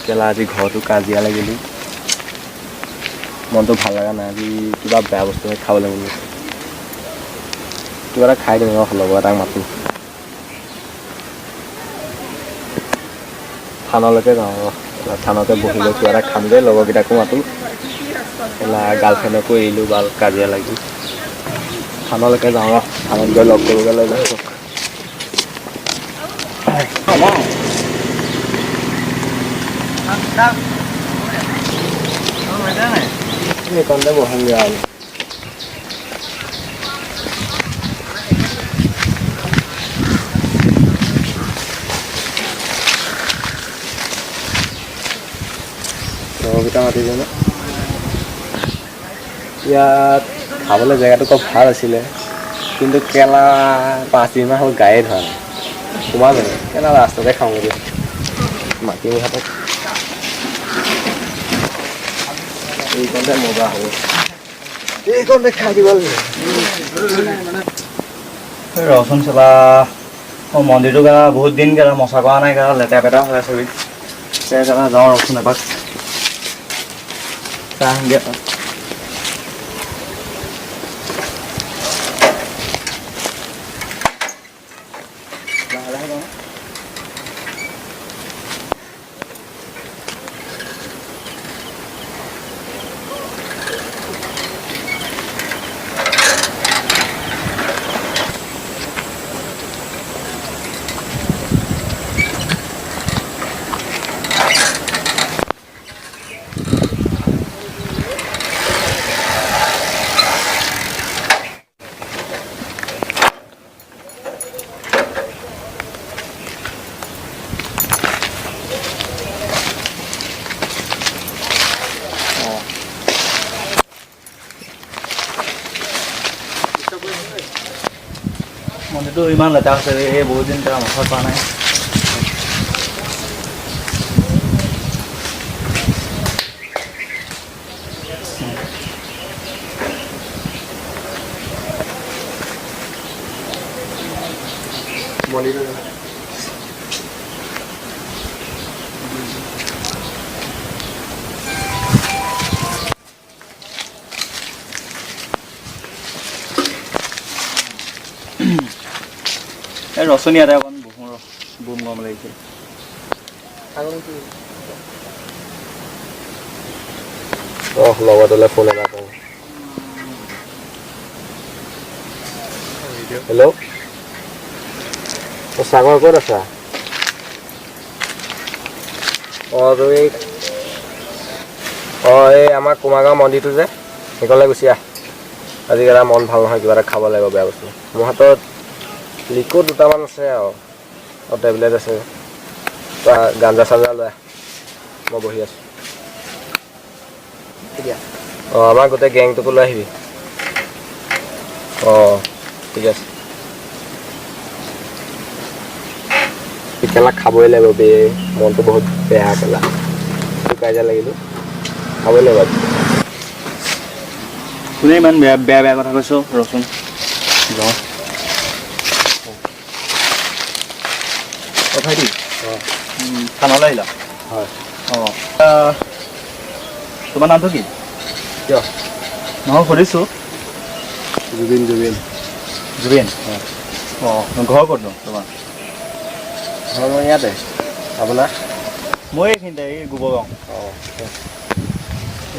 কেলা আজি ঘৰতো কাজিয়া লাগিলি মনটো ভাল লগা নাই আজি কিবা বেয়া বস্তু খাবলৈ মন গৈছে কিবা এটা খাই দিওঁ লগৰ এটাক মাতো থানলৈকে যাওঁ থানতে বহি লৈ কিবা এটা খাম দে লগৰকেইটাকো মাতো কেলা গাৰ্লফ্ৰেণ্ডকো এৰিলোঁ বাৰু কাজিয়া লাগি থানলৈকে যাওঁ থানত গৈ লগ কৰিবলৈ লৈ যাওঁ এইকণতে বহোঁগৈ আৰু লগৰকেইটা মাতি দিওঁ ন ইয়াত খাবলৈ জেগাটো খুব ভাল আছিলে কিন্তু কেলা 5 দিনমান হ'ল গায়ে ধৰা নাই সোমাম কেলা ৰাস্তাতে খাওঁ দিয়া মাটি হাতত এইকণতে মজা হ'ব এইকণতে খাই দিব লাগিব ৰচোন চলা মন্দিৰটো গা বহুত দিন গেলা মচা কৰা নাই গা লেতেৰা পেটা হৈ আছে সেইকাৰণে যাওঁ ৰচোন এপাক চাহ দিয়া মন্দিৰটো ইমান লেতেৰা হৈছে এই বহুত দিন তাৰ মচা কৰা নাই মন্দিৰটো এই ৰচনী এটা অকণ বহোঁ বুম গৰম লাগিছে লগৰটোলৈ ফোন এটা কৰোঁ হেল্ল' সাগৰ ক'ত আছা তুমি এই আমাৰ কুমাৰগাঁও মন্দিৰটো যে সেইকণলৈ গুচি আহ আজিকালি মন ভাল নহয় কিবা এটা খাব লাগিব বেয়া বস্তু মোৰ হাতত লিকুইড দুটামান আছে আৰু টেবলেট আছে গাঞ্জা চাঞ্জা লৈ মই বহি আছোঁ আমাৰ গোটেই গেংটোকো লৈ আহিবি ঠিক আছে কেলা খাবই লাগিব বে মনটো বহুত বেয়া কেলা কাজিয়া লাগিলোঁ খাবই লাগিব কোনে ইমান বেয়া বেয়া বেয়া কথা কৈছ ৰচোন যাওঁ ভাইটি থানালৈ আহিলা হয় তোমাৰ নামটো কি কিয় নহয় সুধিছোঁ জুবিন জুবিন জুবিন ঘৰ ক'তনো তোমাৰ ঘৰ মই ইয়াতে আপোনাৰ মই এইখিনিতে এই গোবৰগাঁও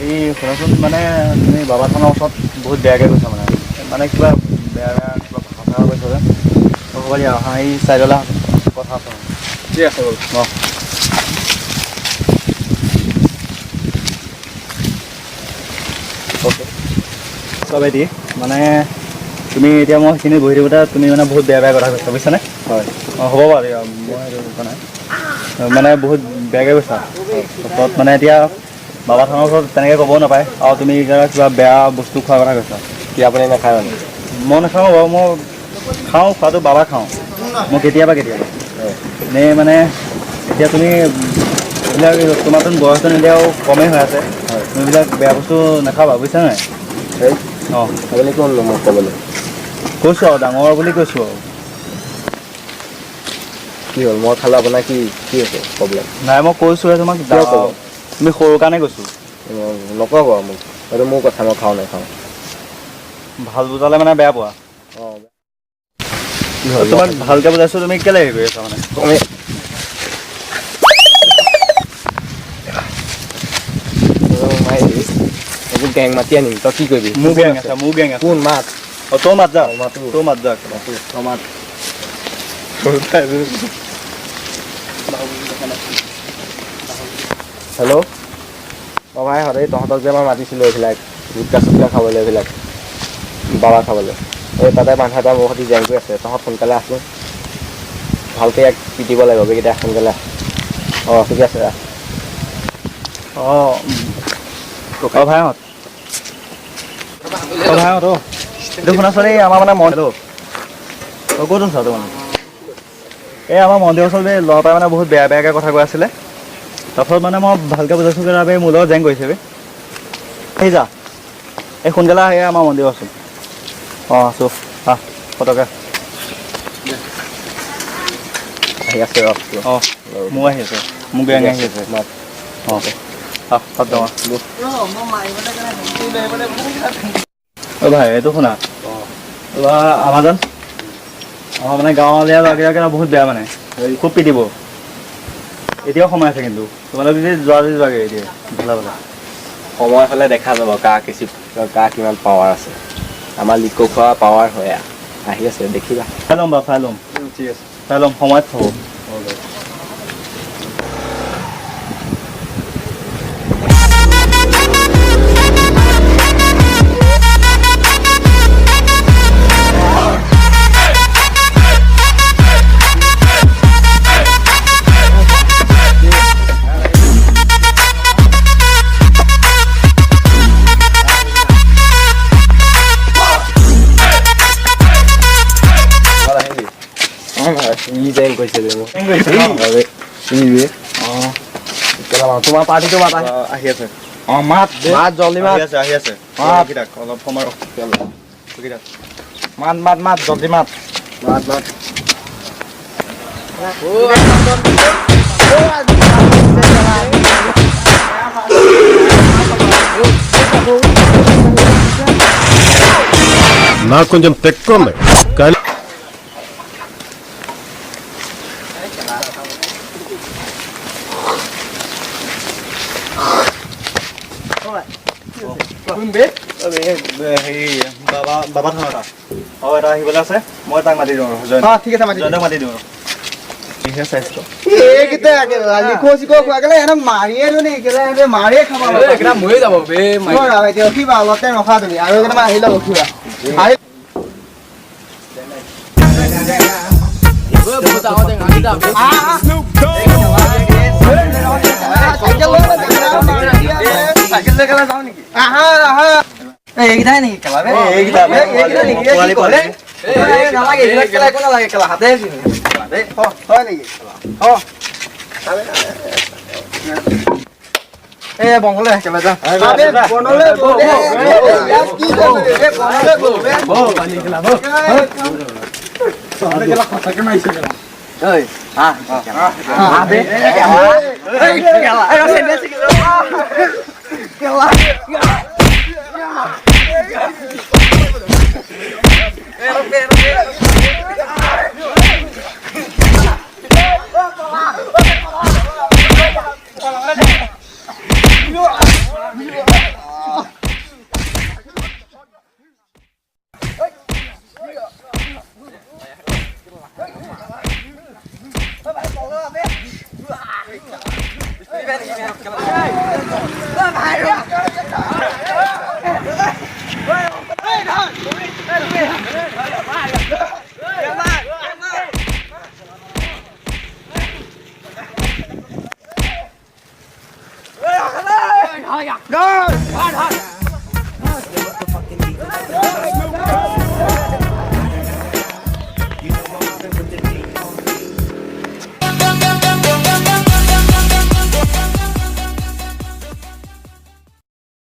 এই শুনাচোন মানে তুমি বাবা থানৰ ওচৰত বহুত বেয়াকৈ কৈছা মানে কিবা বেয়া বেয়া কিবা ভাষা কৈছা যে হ'ব দিয়া অহা এই চাইডলৈ কথা আছে ঠিক আছে বাৰু ভাইটি মানে তুমি এতিয়া মই সেইখিনি বহি থাকোঁতে তুমি মানে বহুত বেয়া বেয়া কথা কৈছা বুজিছানে হয় হ'ব বাৰু মই সেইটো কোৱা নাই মানে বহুত বেয়াকৈ কৈছা তাৰপিছত মানে এতিয়া বাবা থানৰ ওচৰত তেনেকৈ ক'বও নাপায় আৰু তুমি কিবা বেয়া বস্তু খোৱাৰ কথা কৈছা কি আপুনি নাখায় মানে মই নাখাওঁ বাৰু মই খাওঁ খোৱাটো বাবা খাওঁ মই কেতিয়াবা এনেই মানে এতিয়া তুমি এইবিলাক তোমাৰতো বয়সটো এতিয়াও কমেই হৈ আছে তুমি এইবিলাক বেয়া বস্তু নাখাবা বুজিছা নাই আপুনি কোন মোক ক'বলৈ কৈছোঁ আৰু ডাঙৰ বুলি কৈছোঁ আৰু কি হ'ল মই খালোঁ আপোনাৰ কি হৈছে প্ৰব্লেম নাই মই কৈছোঁহে তোমাক কিয় ক'ব? তুমি সৰু কাৰণে কৈছোঁ নক'ব মোক এইটো মোৰ কথা মই খাওঁ নাখাওঁ ভাল বুজালে মানে বেয়া পোৱা অঁ তোমাক ভালকৈ বুজাইছোঁ তুমি কেলৈ হেৰি কৰি আছা মানে এইবোৰ গেং মাতি আনিম তই কি কৰিবি মোৰ গেং আছে কোন মাত অঁ তই মাত যা মাতো তই মাত যা তই মাত হেল্ল' অঁ ভাই সদায় তহঁতক যে মই মাতিছিলোঁ এইবিলাক গুটকা চুটকা খাবলৈ এইবিলাক বাবা খাবলৈ এই তাতে মানুহ এটা মোৰ সৈতে জেং কৰি আছে তহঁত সোনকালে আছোন ভালকৈ ইয়াক পিটিব লাগিব বেগিটা সোনকালে অঁ ঠিকে আছে অঁ ভাইহঁত এইটো শুনাচোন এই আমাৰ মানে মন ক'ত আছা তোমালোক এই আমাৰ মন্দিৰ ওচৰত এই ল'ৰাটাই মানে বহুত বেয়াকৈ কথা কৈ আছিলে তাৰপিছত মানে মই ভালকৈ বুজাইছোঁ কাৰণে মোৰ লগত জেং কৰিছে সেই যা এই সোনকালে আহে আমাৰ মন্দিৰ ওচৰত অঁ আছোঁ ফটকে আহি আছে অঁ মোৰ আহি আছে মোৰ গেং আহি আছে অঁ অ' ভাই এইটো শুনা আমাজন আমাৰ মানে গাঁৱলীয়া ল'ৰাবিলাকে বহুত বেয়া মানে খুব পিটিব এতিয়াও সময় আছে কিন্তু তোমালোক যদি যোৱাগৈ এতিয়া ভালে সময় হ'লে দেখা যাব কাৰ কিমান পাৱাৰ আছে আমাৰ লিকো খোৱা পাৱাৰ হয় আহি আছে দেখিবা চাই ল'ম বাৰু চাই ল'ম ঠিক আছে চাই ল'ম সময়ত হ'ব জেং কৰিছে তোমাৰ পাৰ্টিটো মাত আহি আছে অঁ মাত জলদি মাত আহি আছে অলপ সময় মাত জলদি মাত నాకు కొంచెం తెక్కు ఉంది కానీ বাবা থানা এটা আহিবলৈ আছে মই তাক মাতি দিওঁ ঠিক আছে জয়ন্তক মাতি দিওঁ স্বাস্থ্য লিখো চিখো খোৱাগলে এনক মাৰিয়ে দিওঁ নি মাৰিয়ে খাব মৰি যাব বে ৰখিবা অলপ টাইম ৰখা তুমি আৰু কেইটামান আহি লওক ৰখিবা এইকেইটাই নেকি খেলা নালাগে এইবিলাক খেলা একো নালাগে খেলা হাতে হয় নেকি এই বংগলে খেলা যা